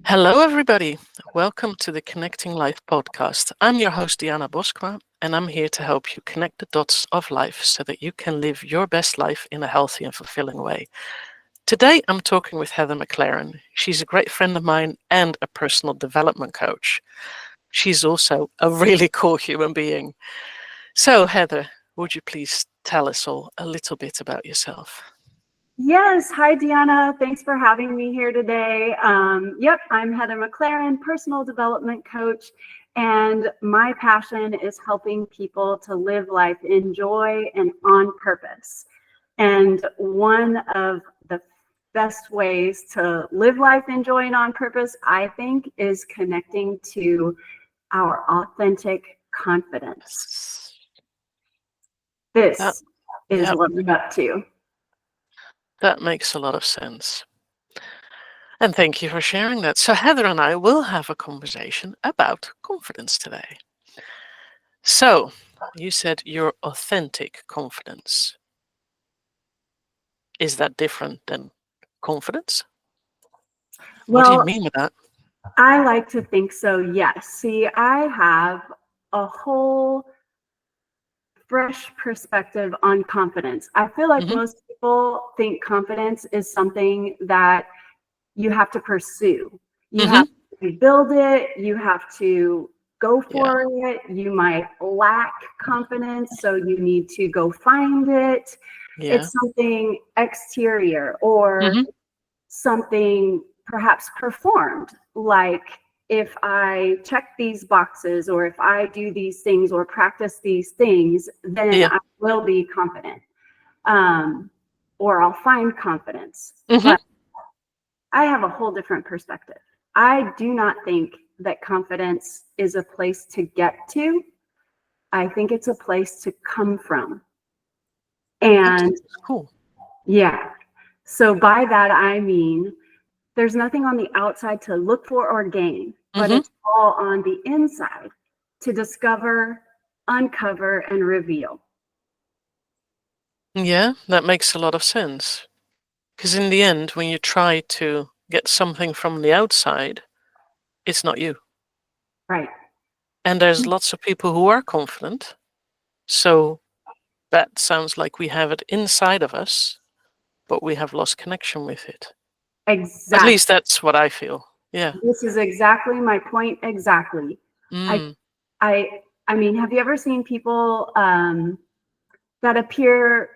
Hello, everybody. Welcome to the Connecting Life podcast. I'm your host, Diana Boskma, and I'm here to help you connect the dots of life so that you can live your best life in a healthy and fulfilling way. Today, I'm talking with Heather MacLaren. She's a great friend of mine and a personal development coach. She's also a really cool human being. So, Heather, would you please tell us all a little bit about yourself? Yes. Hi, Diana. Thanks for having me here today. Yep, I'm Heather MacLaren, personal development coach, and my passion is helping people to live life in joy and on purpose. And one of the best ways to live life in joy and on purpose, I think, is connecting to our authentic confidence. This is what I'm up to. That makes a lot of sense. And thank you for sharing that. So Heather and I will have a conversation about confidence today. So you said your authentic confidence. Is that different than confidence? What do you mean with that? I like to think so, yes. See, I have a whole fresh perspective on confidence. I feel like most people think confidence is something that you have to pursue. You have to build it, you have to go for it. You might lack confidence, so you need to go find it. It's something exterior or something perhaps performed, like if I check these boxes or if I do these things or practice these things, then I will be confident, or I'll find confidence. But I have a whole different perspective. I do not think that confidence is a place to get to. I think it's a place to come from. And that's cool. Yeah. So by that, I mean, there's nothing on the outside to look for or gain, but it's all on the inside to discover, uncover, and reveal. Yeah, that makes a lot of sense. Because in the end, when you try to get something from the outside, it's not you. Right. And there's lots of people who are confident. So that sounds like we have it inside of us, but we have lost connection with it. Exactly. At least that's what I feel. Yeah. This is exactly my point. Exactly. I mean, have you ever seen people that appear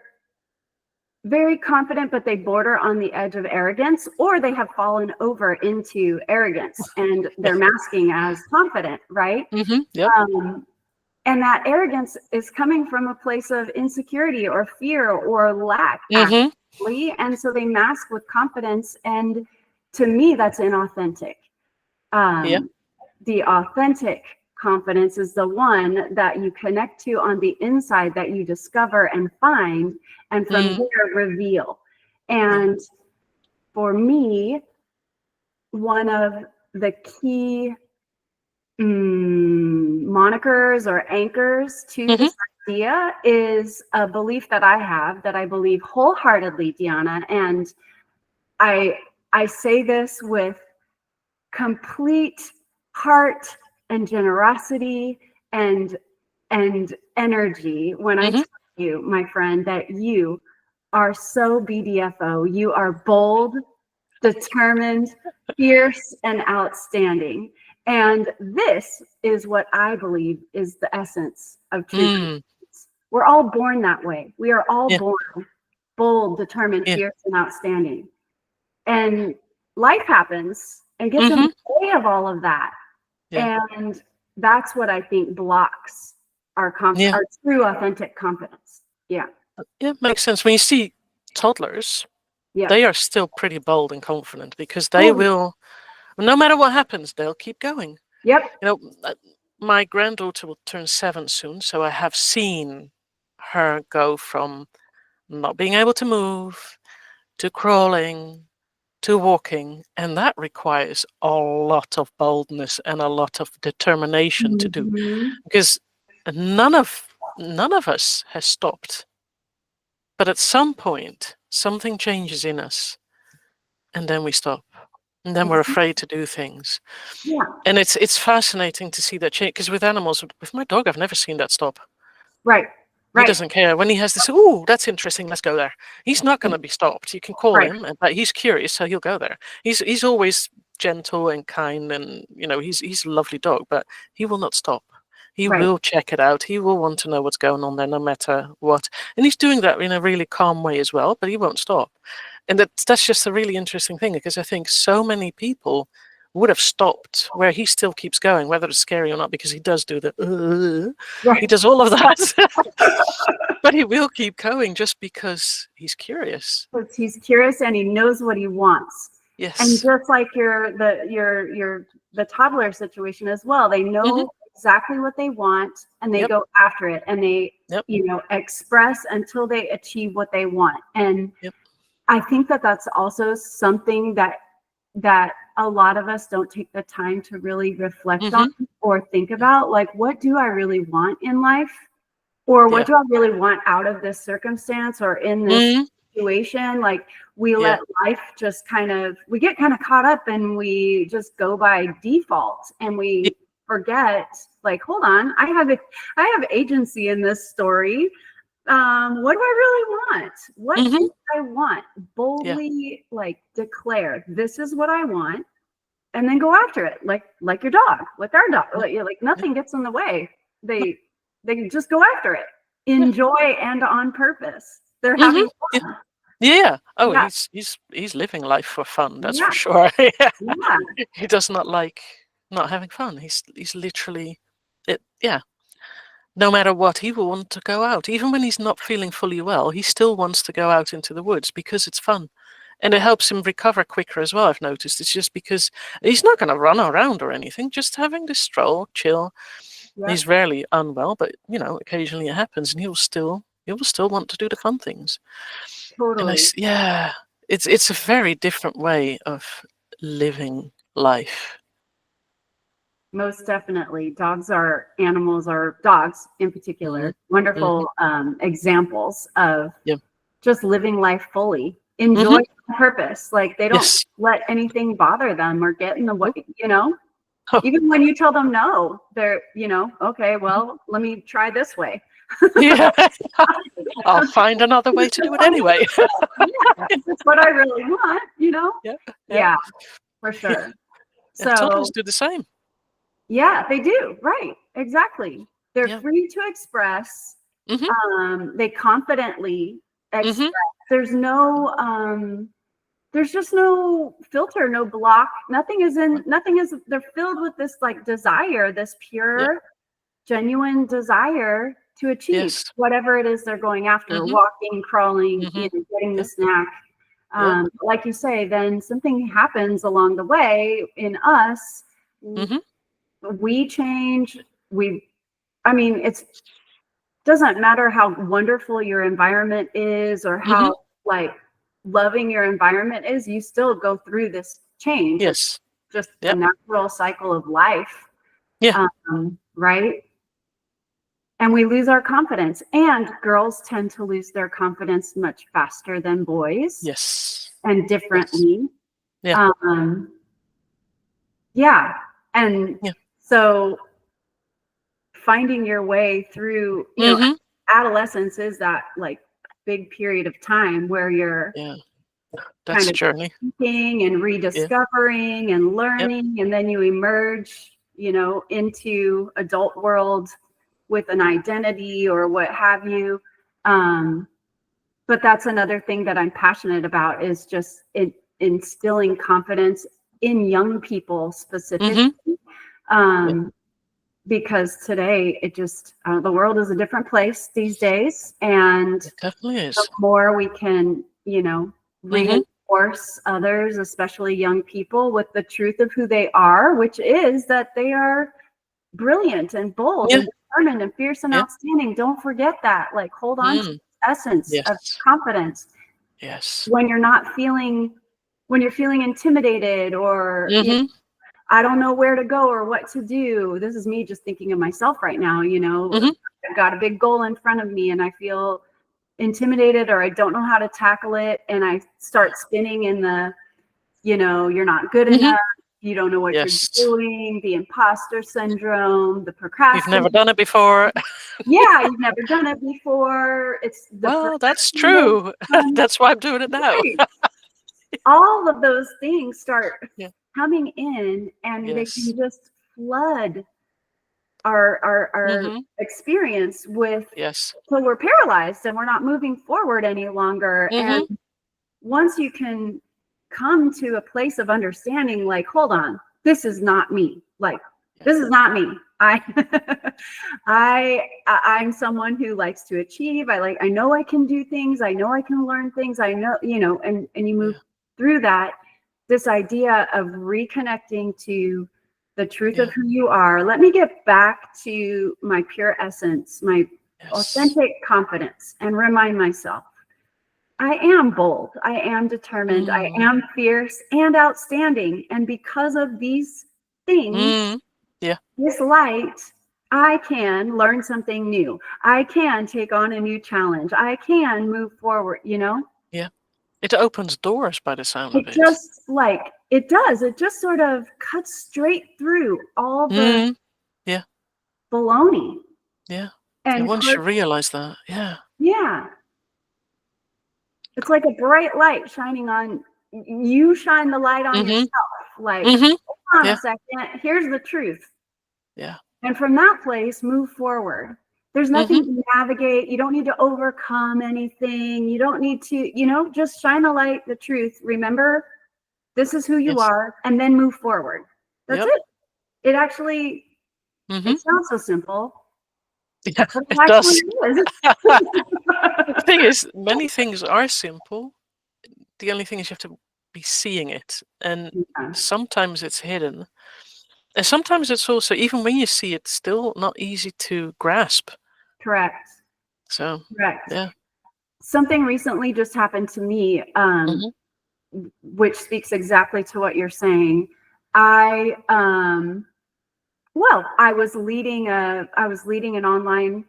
very confident, but they border on the edge of arrogance, or they have fallen over into arrogance and they're masking as confident, right? Yep. And that arrogance is coming from a place of insecurity or fear or lack, actually. And so they mask with confidence. And to me, that's inauthentic. The authentic confidence is the one that you connect to on the inside, that you discover and find, and from there reveal. And for me, one of the key monikers or anchors to this idea is a belief that I have, that I believe wholeheartedly, Diana. And I say this with complete heart and generosity and energy when I tell you, my friend, that you are so BDFO. You are bold, determined, fierce, and outstanding. And this is what I believe is the essence of true. We're all born that way. We are all born bold, determined, fierce, and outstanding. And life happens and gets in the way of all of that. And that's what I think blocks our true, authentic confidence. Yeah, it makes sense. When you see toddlers, they are still pretty bold and confident because they will, no matter what happens, they'll keep going. Yep. You know, my granddaughter will turn 7 soon, so I have seen her go from not being able to move to crawling to walking, and that requires a lot of boldness and a lot of determination to do, because none of us has stopped. But at some point, something changes in us, and then we stop. And then we're afraid to do things. Yeah. And it's fascinating to see that change, because with animals, with my dog, I've never seen that stop. Right. He Right. doesn't care. When he has this, oh, that's interesting, let's go there. He's not going to be stopped. You can call Right. him, but he's curious, so he'll go there. He's always gentle and kind, and he's a lovely dog, but he will not stop. He Right. will check it out. He will want to know what's going on there, no matter what. And he's doing that in a really calm way as well, but he won't stop. And that's just a really interesting thing, because I think so many people would have stopped where he still keeps going, whether it's scary or not, because he does do the Right. he does all of that. But he will keep going just because he's curious. Because he's curious and he knows what he wants. Yes. And just like the toddler situation as well, they know exactly what they want, and they go after it, and they express until they achieve what they want. And I think that that's also something that a lot of us don't take the time to really reflect on or think about. Like, what do I really want in life? Or what do I really want out of this circumstance or in this situation? Like, we let life just we get kind of caught up, and we just go by default, and we forget, like, hold on, I have agency in this story. What do I really want? What do I want? Boldly, like, declare, this is what I want, and then go after it, like your dog, with our dog. Like nothing gets in the way. They just go after it. Enjoy and on purpose. They're having fun. Yeah. Oh, he's living life for fun. That's for sure. He does not like not having fun. He's literally it. Yeah. No matter what, he will want to go out. Even when he's not feeling fully well, he still wants to go out into the woods because it's fun. And it helps him recover quicker as well, I've noticed. It's just because he's not going to run around or anything, just having this stroll, chill. He's rarely unwell, but occasionally it happens, and he will still want to do the fun things. Totally. And it's a very different way of living life. Most definitely. Dogs in particular, wonderful examples of just living life fully. Enjoy on purpose. Like, they don't let anything bother them or get in the way, Even when you tell them no, they're, okay, well, let me try this way. I'll find another way to do it anyway. That's what I really want, Yeah, for sure. So toddlers do the same. Yeah, they do. Right. Exactly. They're free to express. They confidently express. There's just no filter, no block. They're filled with this, like, desire, this pure, genuine desire to achieve whatever it is they're going after, walking, crawling, getting the snack. Like you say, then something happens along the way in us. We change. It doesn't matter how wonderful your environment is or how like loving your environment is, you still go through this change. It's just a natural cycle of life. Right. And we lose our confidence, and girls tend to lose their confidence much faster than boys. And differently. So finding your way through, adolescence is that, like, big period of time where you're that's kind a journey, thinking and rediscovering and learning, and then you emerge, into adult world with an identity or what have you. But that's another thing that I'm passionate about, is just instilling confidence in young people specifically. Because today it just the world is a different place these days, and it definitely is. The more we can reinforce others, especially young people, with the truth of who they are, which is that they are brilliant and bold and determined and fierce and outstanding. Don't forget that. Like, hold on to the essence of confidence. When you're feeling intimidated, or I don't know where to go or what to do. This is me just thinking of myself right now. I've got a big goal in front of me, and I feel intimidated, or I don't know how to tackle it, and I start spinning in the you're not good Mm-hmm. enough. You don't know what you're Yes. doing, the imposter syndrome, the You've never procrastination. done it before. Yeah, you've never done it before. It's the Well, that's true. perfectionism. That's why I'm doing it now. Right. All of those things start Yeah. coming in, and they Yes. can just flood our Mm-hmm. experience with, Yes. so we're paralyzed and we're not moving forward any longer. Mm-hmm. And once you can come to a place of understanding, like, hold on, this is not me. Like, Yeah. this is not me. I'm someone who likes to achieve. I know I can do things. I know I can learn things. I know, and you move Yeah. through that, this idea of reconnecting to the truth Yeah. of who you are. Let me get back to my pure essence, my Yes. authentic confidence, and remind myself I am bold. I am determined. I Mm. am fierce and outstanding. And because of these things, Mm. Yeah. this light, I can learn something new. I can take on a new challenge. I can move forward, Yeah. It opens doors by the sound of It it. just it does. It just sort of cuts straight through all the Mm. Yeah. baloney. Yeah. And And once you realize that, yeah. yeah, it's like a bright light shining on you. Shine the light on Mm-hmm. yourself. Like, Mm-hmm. hold on a Yeah. second. Here's the truth. Yeah. And from that place, move forward. There's Mm-hmm. nothing to navigate. You don't need to overcome anything. You don't need to, just shine the light, the truth. Remember, this is who you Yes. are, and then move forward. That's Yep. it. It actually, Mm-hmm. it sounds so simple, Yeah, but it it actually does. is. The thing is, many things are simple. The only thing is you have to be seeing it. And Yeah, sometimes it's hidden. And sometimes it's also, even when you see it, still not easy to grasp. correct. So, Correct. yeah. Something recently just happened to me, Mm-hmm. which speaks exactly to what you're saying. I Well, I was leading an online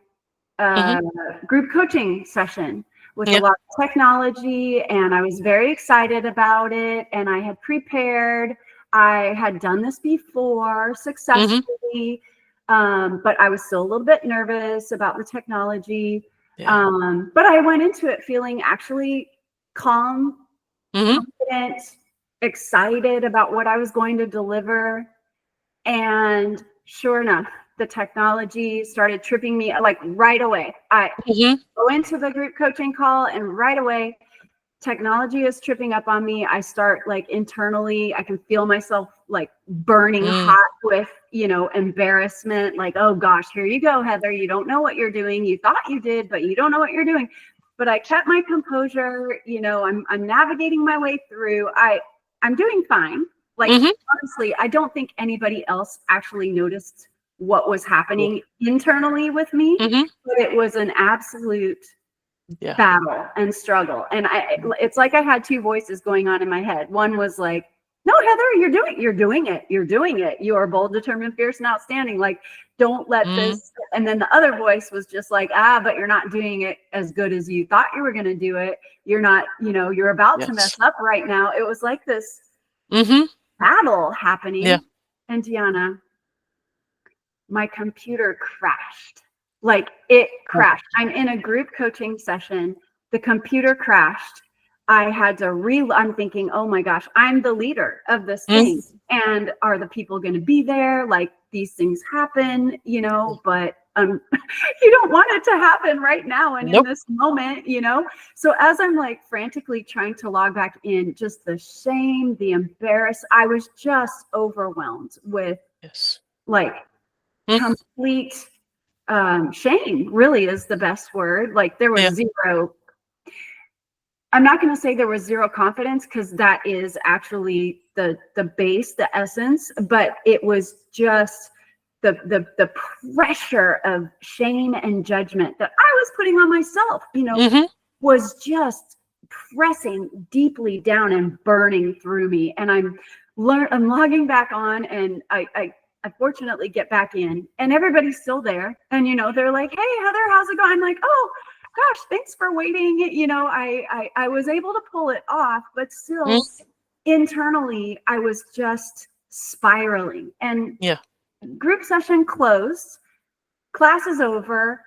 Mm-hmm. group coaching session with a Yeah. lot of technology, and I was very excited about it. And I had prepared. I had done this before Mm-hmm. successfully, but I was still a little bit nervous about the technology. Yeah. But I went into it feeling actually calm, Mm-hmm. confident, excited about what I was going to deliver. And sure enough, the technology started tripping me like right away. I Mm-hmm. go into the group coaching call, and right away, technology is tripping up on me. I start like internally, I can feel myself like burning Mm. hot with, embarrassment. Like, oh gosh, here you go, Heather. You don't know what you're doing. You thought you did, but you don't know what you're doing. But I kept my composure. I'm navigating my way through. I'm doing fine. Like, Mm-hmm. honestly, I don't think anybody else actually noticed what was Yeah. happening internally with me, Mm-hmm. but it was an absolute Yeah. battle and struggle. And it's like I had two voices going on in my head. One was like, no, Heather, you're doing it. You're doing it. You are bold, determined, fierce, and outstanding. Like, don't let Mm. this. And then the other voice was just like, but you're not doing it as good as you thought you were going to do it. You're not, you're about to mess Yes. up right now. It was like this Mm-hmm. battle Yeah. happening. And Diana, my computer crashed. Like, it Oh. crashed. I'm in a group coaching session. The computer crashed. I had to I'm thinking, oh my gosh, I'm the leader of this Mm. thing. And are the people going to be there? Like, these things happen, but you don't want it to happen right now and in Nope. this moment, So as I'm like frantically trying to log back in, just the shame, the embarrassment, I was just overwhelmed with Yes. like Mm. complete shame, really is the best word. Like, there was Yeah. zero. I'm not going to say there was zero confidence, because that is actually the base, the essence, but it was just the pressure of shame and judgment that I was putting on myself, Mm-hmm. was just pressing deeply down and burning through me. And I'm logging back on, and I fortunately get back in, and everybody's still there. And, they're like, hey, Heather, how's it going? I'm like, oh, gosh, thanks for waiting. I was able to pull it off, but Mm. still, internally, I was just spiraling. And Yeah. group session closed, class is over.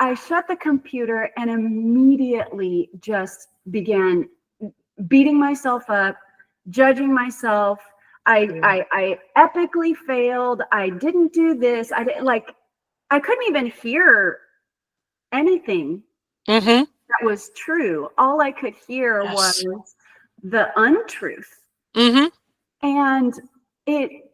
I shut the computer and immediately just began beating myself up, judging myself. I epically failed. I didn't do this. I couldn't even hear anything Mm-hmm. that was true. All I could hear Yes. was the untruth. Mm-hmm. And it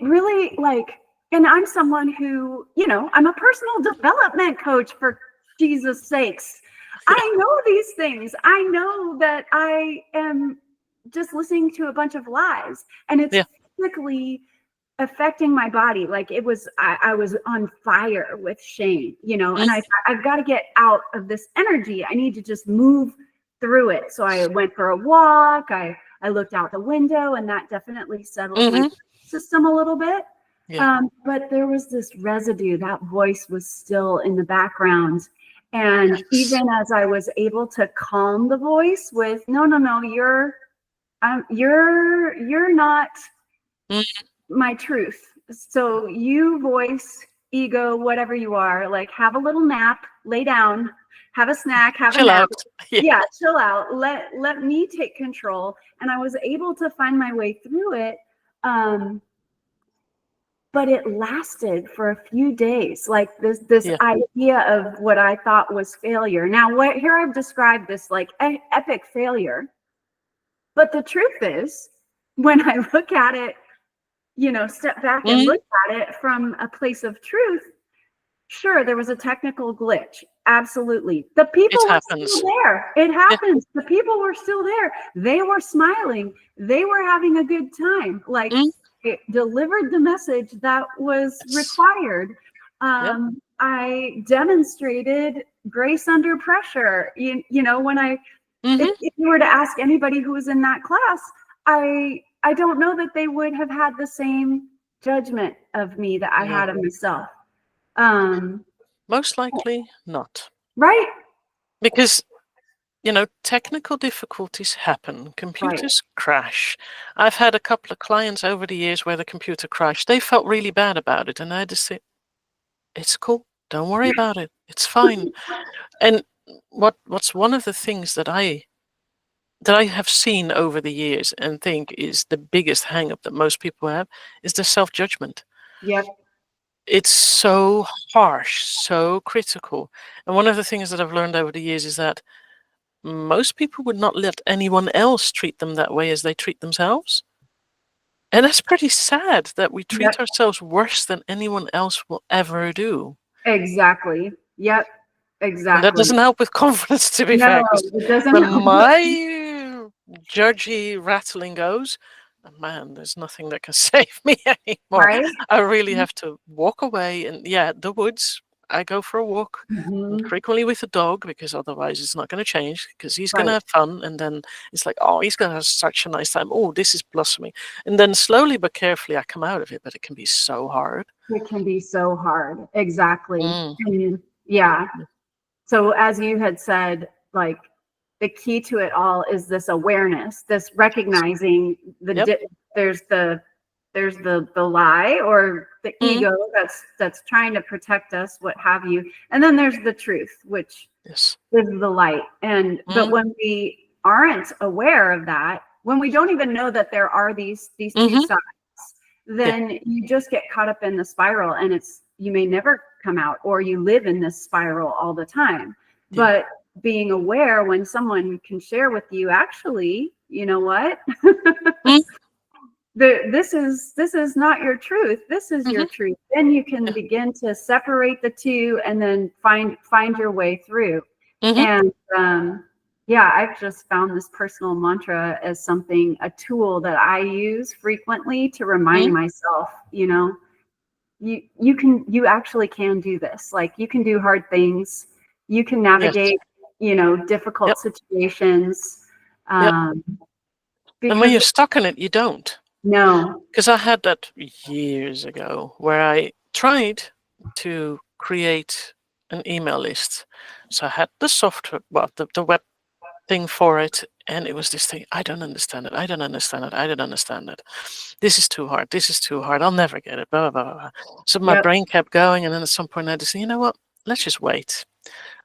really, like, and I'm someone who, I'm a personal development coach, for Jesus sakes. Yeah. I know these things. I know that I am just listening to a bunch of lies, and it's physically affecting my body. Like, it was, I was on fire with shame, and I've got to get out of this energy. I need to just move through it. So I went for a walk. I looked out the window, and that definitely settled my system a little bit. Yeah. But there was this residue. That voice was still in the background. And even as I was able to calm the voice with, no, you're not my truth. So you, voice, ego, whatever you are, like, have a little nap, lay down, have a snack, have a nap. Yeah, chill out. Let me take control. And I was able to find my way through it. But it lasted for a few days, like this idea of what I thought was failure. Now, here I've described this like epic failure, but the truth is, when I look at it, step back and look at it from a place of truth, sure, there was a technical glitch. Absolutely. The people were still there. It happens. The people were still there. They were smiling. They were having a good time. Like, it delivered the message that was required. I demonstrated grace under pressure. When if you were to ask anybody who was in that class, I don't know that they would have had the same judgment of me that I had of myself. Most likely not. Right. Because, technical difficulties happen. Computers crash. I've had a couple of clients over the years where the computer crashed. They felt really bad about it. And I just said, it's cool. Don't worry about it. It's fine. And what's one of the things that I have seen over the years and think is the biggest hang-up that most people have is the self-judgment. Yep. It's so harsh, so critical. And one of the things that I've learned over the years is that most people would not let anyone else treat them that way as they treat themselves. And that's pretty sad that we treat ourselves worse than anyone else will ever do. Exactly. Yep. Exactly. And that doesn't help with confidence, to be fair. It doesn't when help. my judgy rattling goes, man, there's nothing that can save me anymore. Right? I really have to walk away. And the woods, I go for a walk, frequently with a dog, because otherwise it's not going to change, because he's going to have fun. And then it's like, oh, he's going to have such a nice time. Oh, this is blossoming. And then slowly but carefully I come out of it, but it can be so hard. It can be so hard. Exactly. And so as you had said, like, the key to it all is this awareness, this recognizing there's the lie or the ego that's trying to protect us, what have you, and then there's the truth, which is the light. And but when we aren't aware of that, when we don't even know that there are these two sides, then you just get caught up in the spiral, and you may never come out, or you live in this spiral all the time. But being aware when someone can share with you, actually, you know what? This is not your truth. This is your truth. Then you can begin to separate the two and then find your way through. And I've just found this personal mantra as a tool that I use frequently to remind myself, you actually can do this. Like, you can do hard things. You can navigate, difficult situations. And when you're stuck in it, you don't. No. Because I had that years ago where I tried to create an email list. So I had the software, the web thing for it. And it was this thing, I don't understand it. I don't understand it. I don't understand it. This is too hard. This is too hard. I'll never get it. Blah, blah, blah, blah. So my Yep. brain kept going. And then at some point I just said, you know what? Let's just wait.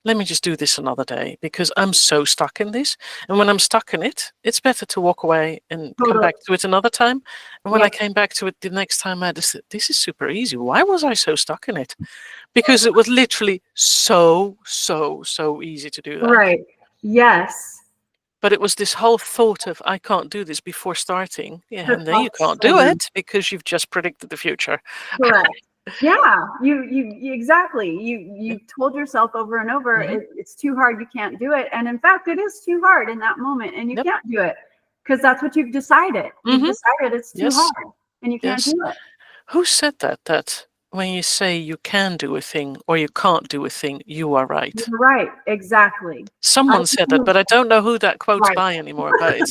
Let me just do this another day because I'm so stuck in this. And when I'm stuck in it, it's better to walk away and come Totally. back to it another time. And when I Yep. came back to it the next time, I just said, this is super easy. Why was I so stuck in it? Because it was literally so easy to do that. Right. Yes. But it was this whole thought of, I can't do this before starting. Yeah, The and then you thoughts can't so do much. it because you've just predicted the future. Correct. Yeah, you exactly. You told yourself over and over, it's too hard, you can't do it. And in fact, it is too hard in that moment, and you Yep. can't do it because that's what you've decided. You've decided it's too Yes. hard, and you can't Yes. do it. Who said that? That when you say you can do a thing or you can't do a thing, you are right. You're right. Exactly. Someone said that, but I don't know who that quote's Right. by anymore. But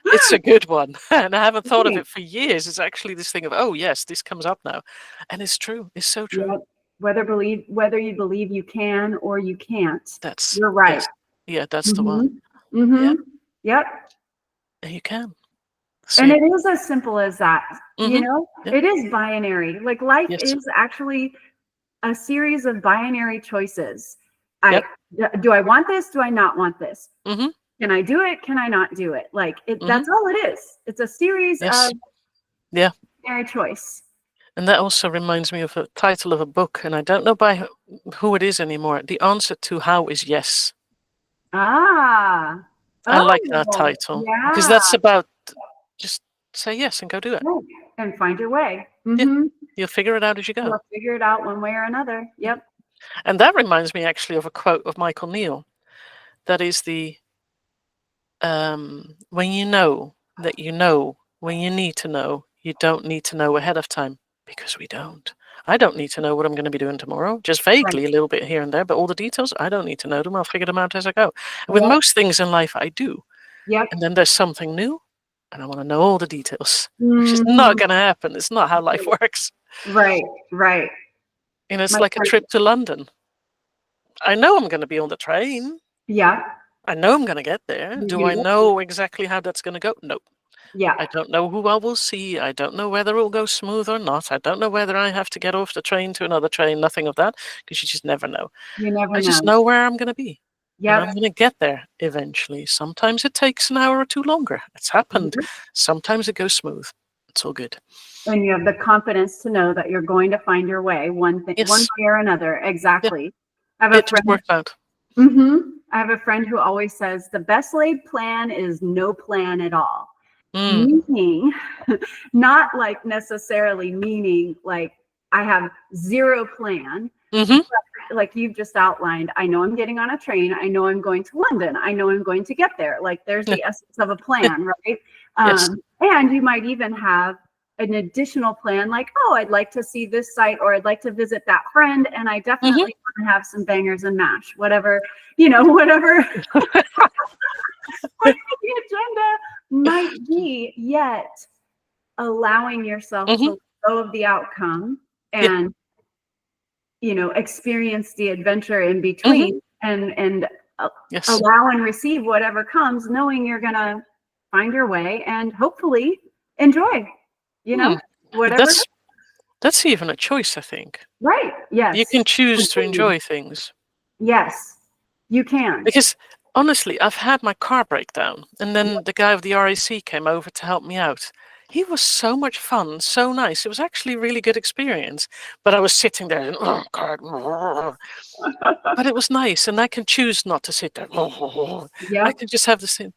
it's a good one, and I haven't thought of Right. it for years. It's actually this thing of, oh yes, this comes up now, and it's true. It's so true. Yep. Whether you believe you can or you can't, That's you're right. yes. Yeah, that's the one. Yeah. Yep. And you can. And it is as simple as that. You know, Yep. it is binary. Like life Yes. is actually a series of binary choices. Yep. Do I want this? Do I not want this? Mm-hmm. Can I do it? Can I not do it? Like Mm-hmm. that's all it is. It's a series Yes. of Yeah. binary choice. And that also reminds me of a title of a book, and I don't know by who it is anymore. The answer to how is yes. Ah. I like that title because Yeah. that's about just say yes and go do it. Right. And find your way. Yeah. You'll figure it out as you go. You'll figure it out one way or another. Yep. And that reminds me actually of a quote of Michael Neal. That is the when you know that you know when you need to know, you don't need to know ahead of time, because we don't. I don't need to know what I'm going to be doing tomorrow, just vaguely a little bit here and there, but all the details, I don't need to know them. I'll figure them out as I go. And with most things in life, I do. Yep. And then there's something new, and I want to know all the details, which is not going to happen. It's not how life works. Right. Right. You know, it's like a trip to London. I know I'm going to be on the train. Yeah. I know I'm going to get there. Do I know exactly how that's going to go? No. Yeah. I don't know who I will see. I don't know whether it will go smooth or not. I don't know whether I have to get off the train to another train. Nothing of that, because you just never know. You never know. I just know where I'm going to be. Yeah. And I'm going to get there eventually. Sometimes it takes an hour or two longer. It's happened. Sometimes it goes smooth. It's all good. And you have the confidence to know that you're going to find your way, one way or another. Exactly. Yeah. It just worked out. I have a friend who always says the best laid plan is no plan at all. Meaning, not like necessarily meaning like I have zero plan. Like you've just outlined, I know I'm getting on a train. I know I'm going to London. I know I'm going to get there. Like there's the essence of a plan, right? And you might even have an additional plan, like, oh, I'd like to see this site, or I'd like to visit that friend, and I definitely want to have some bangers and mash, whatever, whatever the agenda might be, yet allowing yourself to let go of the outcome and experience the adventure in between and allow and receive whatever comes, knowing you're gonna find your way and hopefully enjoy whatever. That's even a choice, I think. Right. Yes. You can choose to enjoy things. Yes, you can. Because honestly, I've had my car break down, and then the guy of the RAC came over to help me out. He was so much fun, so nice. It was actually a really good experience. But I was sitting there and, oh God. But it was nice, and I can choose not to sit there. I can just have the same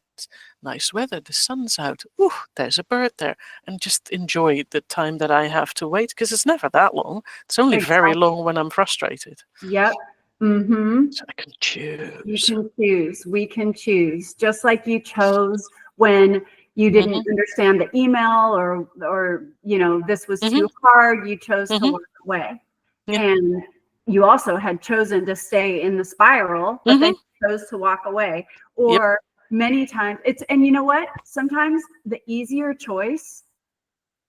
nice weather, the sun's out. Ooh, there's a bird there, and just enjoy the time that I have to wait, because it's never that long. It's only very long when I'm frustrated. Yep. So I can choose. You can choose. We can choose. Just like you chose when you didn't understand the email or this was too hard, you chose to walk away. And you also had chosen to stay in the spiral, but then you chose to walk away. Or many times and you know what? Sometimes the easier choice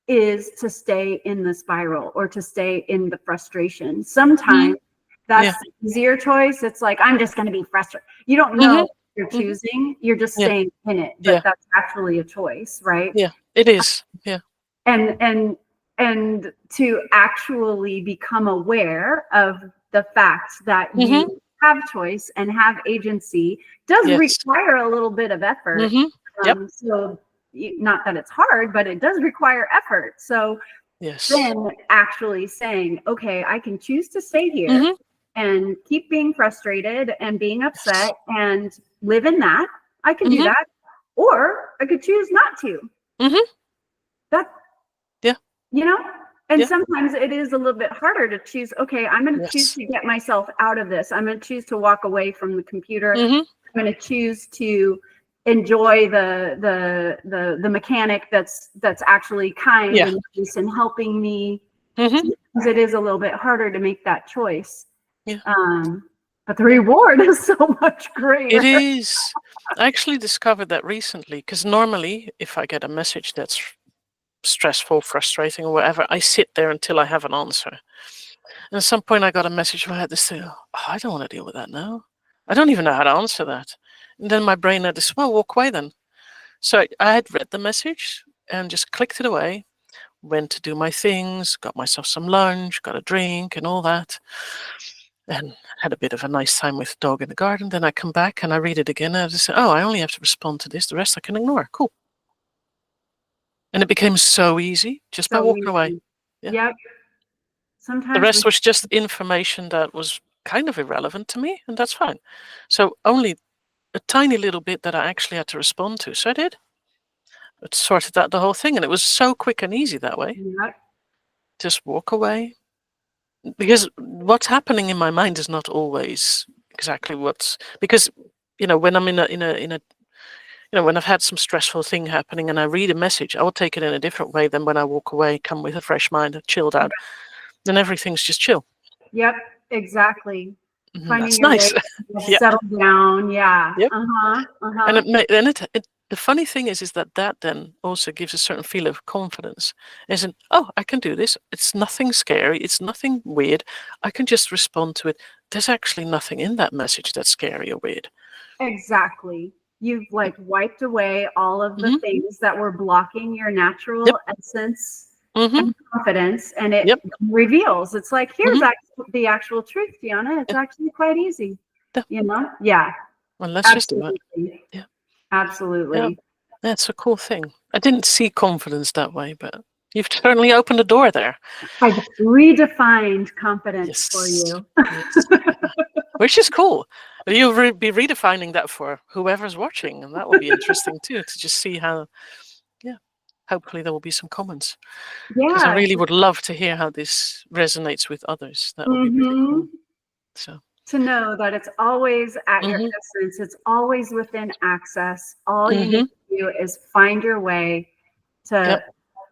is to stay in the spiral or to stay in the frustration. Sometimes that's the easier choice. It's like, I'm just going to be frustrated. You don't know you're choosing. You're just Yeah. staying in it, but Yeah. that's actually a choice, right? Yeah. It is. Yeah. And to actually become aware of the fact that Mm-hmm. you have choice and have agency does Yes. require a little bit of effort. Mm-hmm. Yep. So not that it's hard, but it does require effort. So Yes. then actually saying, okay, I can choose to stay here Mm-hmm. and keep being frustrated and being Yes. upset and live in that. I can do Mm-hmm. that. Or I could choose not to. Mm-hmm. That, Yeah. you know, and Yeah. sometimes it is a little bit harder to choose, okay, I'm going to choose Yes. to get myself out of this. I'm going to choose to walk away from the computer. Mm-hmm. I'm going to choose to enjoy the mechanic that's actually kind Yeah. and nice and helping me. Mm-hmm. Sometimes it is a little bit harder to make that choice. Yeah. But the reward is so much greater. It is. I actually discovered that recently, because normally if I get a message that's stressful, frustrating, or whatever, I sit there until I have an answer. And at some point I got a message where I had to say, oh, I don't want to deal with that now. I don't even know how to answer that. And then my brain had this, well, walk away then. So I had read the message and just clicked it away, went to do my things, got myself some lunch, got a drink and all that, and had a bit of a nice time with the dog in the garden. Then I come back and I read it again and I just say, oh, I only have to respond to this. The rest I can ignore. Cool. And it became so easy just by So walking away. easy. Yeah. Yep. The Sometimes rest was just information that was kind of irrelevant to me, and that's fine. So only a tiny little bit that I actually had to respond to. So I did. It sorted out the whole thing, and it was so quick and easy that way. yep. Just walk away. Because what's happening in my mind is not always exactly what's, because when I'm in a when I've had some stressful thing happening and I read a message, I will take it in a different way than when I walk away, come with a fresh mind, chilled out, then everything's just chill. Yep, exactly. Finding That's your way nice. to Yeah. settle down. Yeah. Yep. Uh-huh. And Uh-huh. the funny thing is that then also gives a certain feel of confidence. As in, oh, I can do this. It's nothing scary. It's nothing weird. I can just respond to it. There's actually nothing in that message that's scary or weird. Exactly. You've like wiped away all of the Mm-hmm. things that were blocking your Yep. natural essence Mm-hmm. and confidence, and it Yep. reveals. It's like, here's Mm-hmm. the actual truth, Diana. It's Yeah. actually quite easy. Yeah. Yeah. Well, let's just do it. Absolutely. Yeah. Absolutely. Yeah. That's a cool thing. I didn't see confidence that way, but you've certainly opened a door there. I've redefined confidence for Yes. you. Yes. Yeah. Which is cool. You'll be redefining that for whoever's watching, and that will be interesting too, to just see how, hopefully there will be some comments. Because I Yeah. really would love to hear how this resonates with others. That would be really Mm-hmm. cool. So, To know that it's always at your mm-hmm. essence, it's always within access. All you Mm-hmm. need to do is find your way to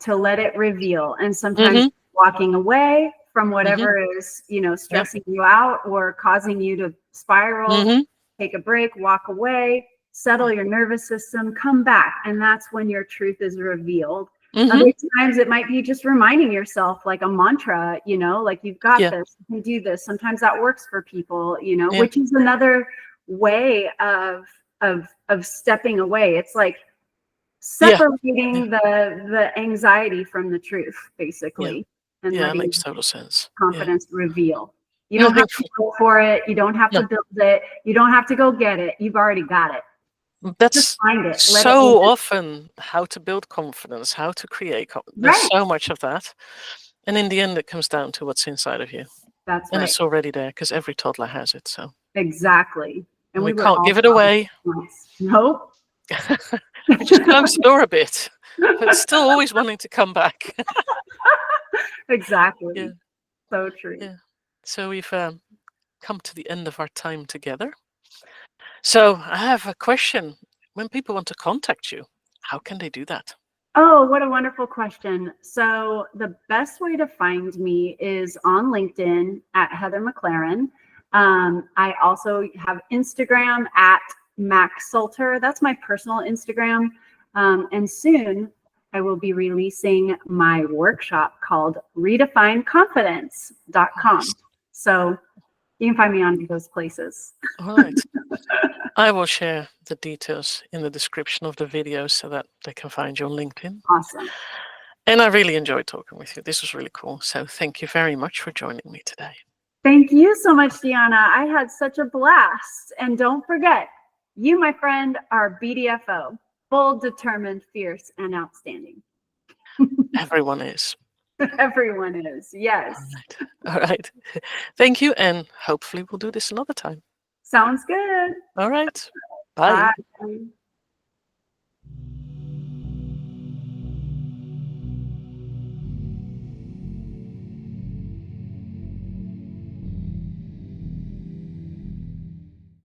Yep. let it reveal. And sometimes Mm-hmm. walking away from Mm-hmm. whatever is, Yep. stressing you out or causing you to spiral, Mm-hmm. take a break, walk away, settle your nervous system, come back. And that's when your truth is revealed. Mm-hmm. Other times it might be just reminding yourself like a mantra, like you've got Yeah. this, you can do this. Sometimes that works for people, Yeah. which is another way of stepping away. It's like separating the anxiety from the truth, basically, and Yeah. That letting makes total sense. Yeah. confidence reveal. You And I don't have think to go for it. You don't have to no, build it. You don't have to go get it. You've already got it. Just that's find it. Let it so live. often how to build confidence, how to create there's Right. so much of that. And in the end, it comes down to what's inside of you. That's And right. it's already there because every toddler has it. So, Exactly. and And we we would can't all give it away. Nope. We just close the door a bit, but it's still always wanting to come back. Exactly. Yeah. So true. Yeah. So we've come to the end of our time together. So I have a question. When people want to contact you, how can they do that? Oh, what a wonderful question. So the best way to find me is on LinkedIn at Heather MacLaren. I also have Instagram at MacSulter. That's my personal Instagram. And soon I will be releasing my workshop called redefineconfidence.com. So You can find me on those places. All right. I will share the details in the description of the video so that they can find you on LinkedIn. Awesome. And I really enjoyed talking with you. This was really cool. So thank you very much for joining me today. Thank you so much, Diana. I had such a blast. And don't forget, you, my friend, are BDFO, bold, determined, fierce, and outstanding. Everyone is. Everyone is, yes. All right. Thank you. And hopefully we'll do this another time. Sounds good. All right. Bye. Bye.